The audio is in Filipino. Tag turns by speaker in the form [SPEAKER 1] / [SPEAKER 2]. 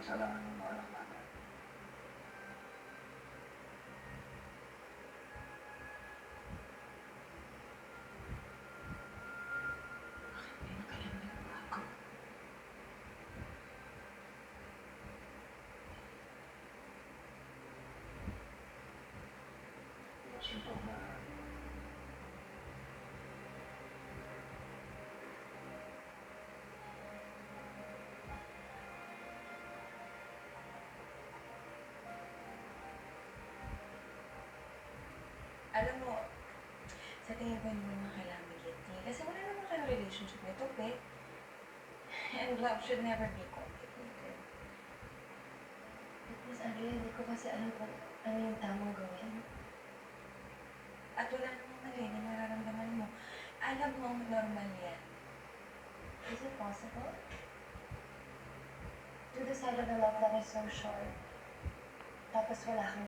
[SPEAKER 1] kasalanan ng mga anak natin.
[SPEAKER 2] Bakit may nakalamig pa ako?
[SPEAKER 1] Suntok na
[SPEAKER 2] Alam mo, sa tingin ko hindi naman kailangan bigyan kasi wala naman kayong relationship nito, Pe. And love should never be complicated.
[SPEAKER 3] Miss Andrea, hindi ko kasi alam kung ano yung tamang gawin.
[SPEAKER 2] At wala namang mali na nararamdaman mo. Alam mo, normal yan.
[SPEAKER 3] Is it possible? To decide on a love that is so short, tapos wala kang